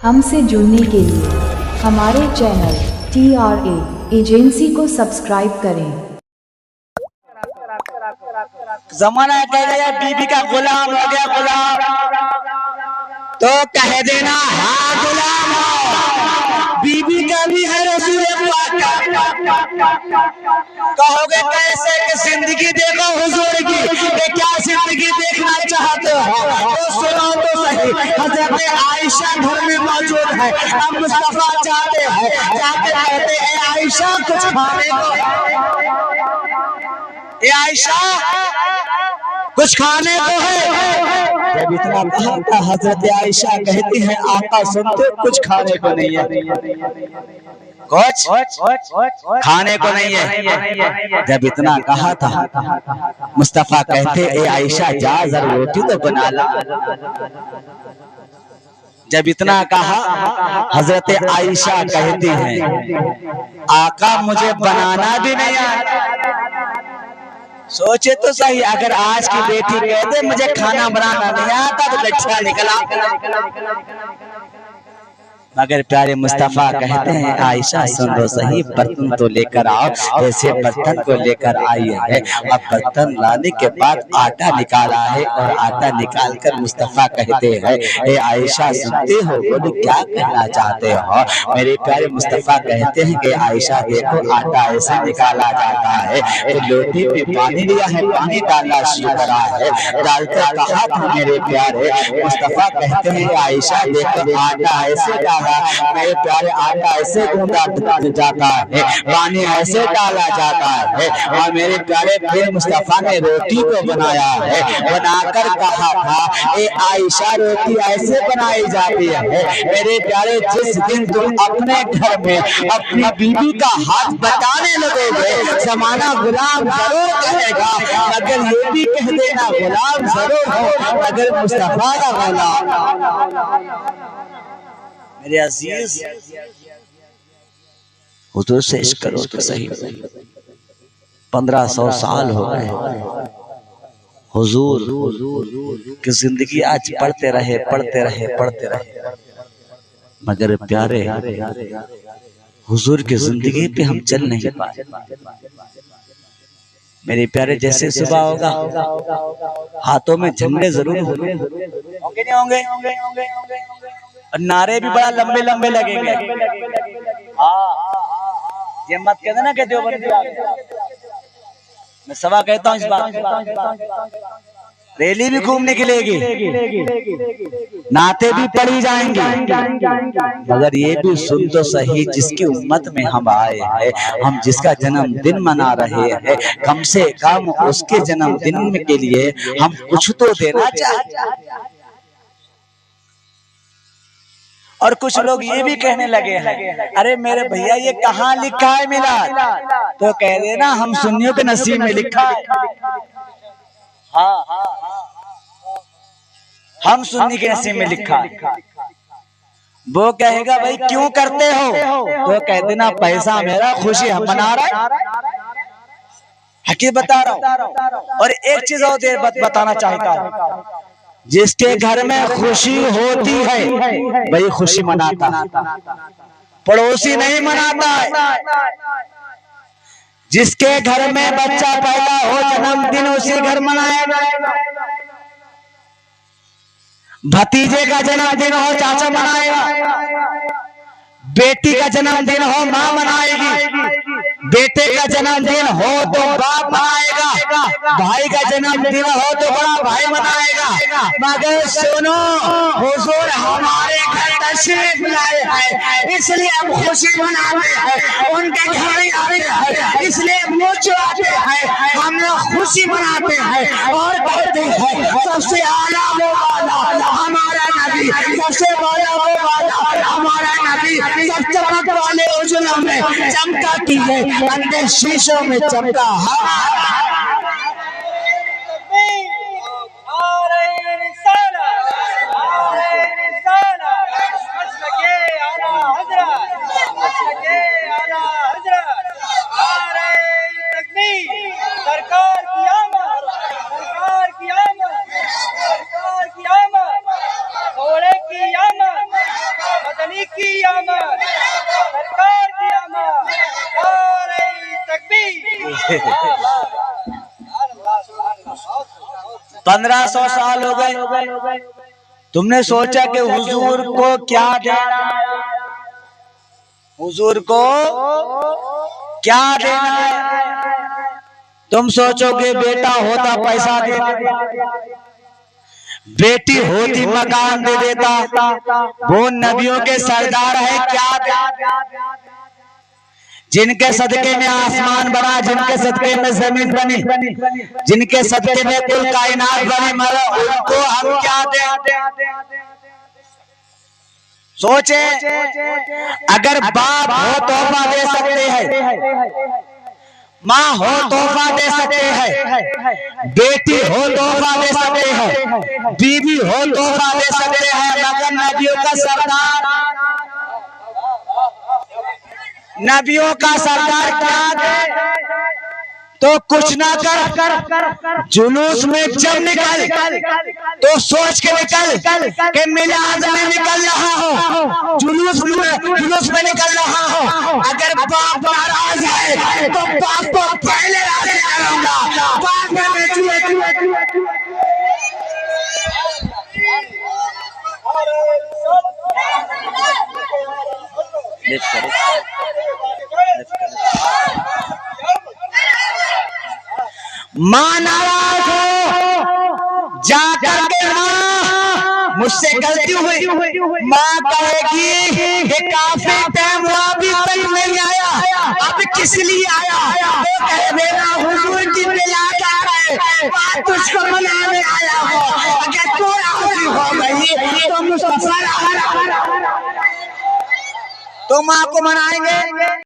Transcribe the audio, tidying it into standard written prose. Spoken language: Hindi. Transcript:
हमसे जुड़ने के लिए हमारे चैनल TRA एजेंसी को सब्सक्राइब करें। जमाना कह गया बीबी का गुलाम हो गया गुलाम, तो कह देना हाँ गुलाम हो, बीबी का भी है रसूल पाक का। कहोगे कैसे कि जिंदगी देखो हुजूर की, ये क्या जिंदगी देखना चाहते हो तो सुनो तो सही। हजरत आयशा घर में मौजूद है, अब मुस्तफा चाहते हैं, जाके कहते हैं आयशा कुछ खाने को, ये आयशा कुछ खाने को है। जब इतना कहा था हजरत आयशा कहती है आका सुनते कुछ खाने को नहीं है, कुछ खाने को नहीं है। जब इतना कहा था मुस्तफा कहते ए आयशा जा जरा रोटी तो बना ला। जब इतना कहा हजरत आयशा कहती है आका मुझे बनाना भी नहीं आता। सोचे तो सही, अगर आज की बेटी कहते मुझे खाना बनाना नहीं आता तो लच्छा निकला। मगर प्यारे मुस्तफा कहते हैं आयशा सुन लो सही, बर्तन तो लेकर आओ। ऐसे बर्तन को लेकर आई है। अब बर्तन लाने के बाद आटा निकाला है और आटा निकाल कर मुस्तफा कहते हैं ए आयशा सुनते हो, बोले क्या कहना चाहते हो। मेरे प्यारे मुस्तफा कहते हैं कि आयशा देखो आटा ऐसे निकाला जाता है तो लोटे में पानी लिया है, पानी डालना शुरू करा है, डालकर कहा था मेरे प्यारे मुस्तफा कहते हैं आयशा देखो आटा ऐसे डाला, मेरे प्यारे आटा ऐसे गूंदा जाता है, पानी ऐसे डाला जाता है। और मेरे प्यारे फिर मुस्तफा ने रोटी को बनाया है, बनाकर कहा था ए आयशा रोटी ऐसे बनाई जाती है। मेरे प्यारे जिस दिन तुम अपने घर में अपनी बीवी का हाथ बटाने लगोगे जमाना गुलाम जरूर कहेगा, मगर ये भी कह देना गुलाम जरूर हो मगर मुस्तफा का गुलाम। मेरे अजीज हुजूर से इश्क करो तो सही। 1500 साल हो गए हुजूर की जिंदगी आज पढ़ते रहे पढ़ते रहे पढ़ते रहे, मगर प्यारे हुजूर की जिंदगी पे हम चल नहीं पाए। मेरे प्यारे जैसे सुबह होगा हाथों में झंडे जरूर होंगे, नहीं होंगे, और नारे भी बड़ा लंबे लंबे लगेंगे। ये मत कहते ना कि देवबंदी आ गया। मैं सवा कहता हूँ इस बात, रैली भी खूब निकलेगी, नाते भी पढ़ी जाएंगे, मगर ये भी सुन तो सही जिसकी उम्मत में हम आए हैं, हम जिसका जन्मदिन मना रहे हैं, कम से कम उसके जन्मदिन के लिए हम कुछ तो देना चाहते। और कुछ लोग ये भी कहने लगे हैं अरे मेरे भैया ये कहाँ लिखा है मिलाद, तो कह देना हम सुन्नियों के नसीब में लिखा है। हाँ हम सुन्नी के नसीब में लिखा है। वो कहेगा भाई क्यों करते हो, तो कह देना पैसा मेरा खुशी हम मना रहे हैं, हकीकत बता रहा हूँ। और एक चीज और देर बताना चाहता हूँ, जिसके घर में खुशी होती है वही खुशी मनाता है, पड़ोसी नहीं मनाता है। जिसके घर में बच्चा पैदा हो जन्मदिन उसी घर मनाएगा, भतीजे का जन्मदिन हो चाचा मनाएगा, बेटी का जन्मदिन हो माँ मनाएगी, बेटे का जन्मदिन हो तो बाप मनाएगा, भाई का जन्मदिन हो तो बड़ा भाई मनाएगा। मगर सुनो हुजूर हमारे घर तशरीफ लाए हैं इसलिए हम खुशी मनाते हैं, उनके घर आते हैं इसलिए मुझे हैं, हम लोग खुशी मनाते हैं। और कहते हैं सबसे आला वो वाला हमारा नबी, सबसे बड़ा वो वाला हमारा नबी, सब चमक वाले उजलों में चमका की है, अंदर शीशों में चमका। सरकार की आमद, सरकार की आमद, सरकार की आमद, घोड़े की आमद, की आमद, सरकार की आमद, नारे तकबीर। 1500 साल हो गए, तुमने सोचा कि हुजूर को क्या देना है, हुजूर को क्या देना है। तुम सोचोगे बेटा होता पैसा दे देता, बेटी होती मकान दे देता, वो नबियों के सरदार है क्या दे, जिनके सदके में आसमान बना, जिनके सदके में जमीन बनी, जिनके सदके में कुल कायनात बनी, मगर उनको हम क्या दे। सोचे अगर बाप हो तोहफा दे सकते हैं, माँ हो तोहफा दे सकते हैं, बेटी हो तोहफा दे सकते हैं, बीवी हो तोहफा दे सकते हैं, मगर नबियों का सरदार, नबियों का सरदार क्या दे। तो कुछ ना कर, जुलूस में जब निकल तो सोच के निकल कि मिलाद में निकल रहा हो, जुलूस में निकल रहा हो। अगर बाप नाराज है तो बाप को पहले राजी करूंगा, बाद में माँ नाराज हो जाकर के, माँ मुझसे गलती हुई, माँ कहेगी कि काफी टाइम हुआ अभी तक नहीं आया, अब किस लिए आया। तो कहे मेरा हुजूर की मिलाद आ रहे, बात तुझको मनाने आया हो, अगर तू राजी हो गई तो मुस्तफा तो माँ को मनाएंगे।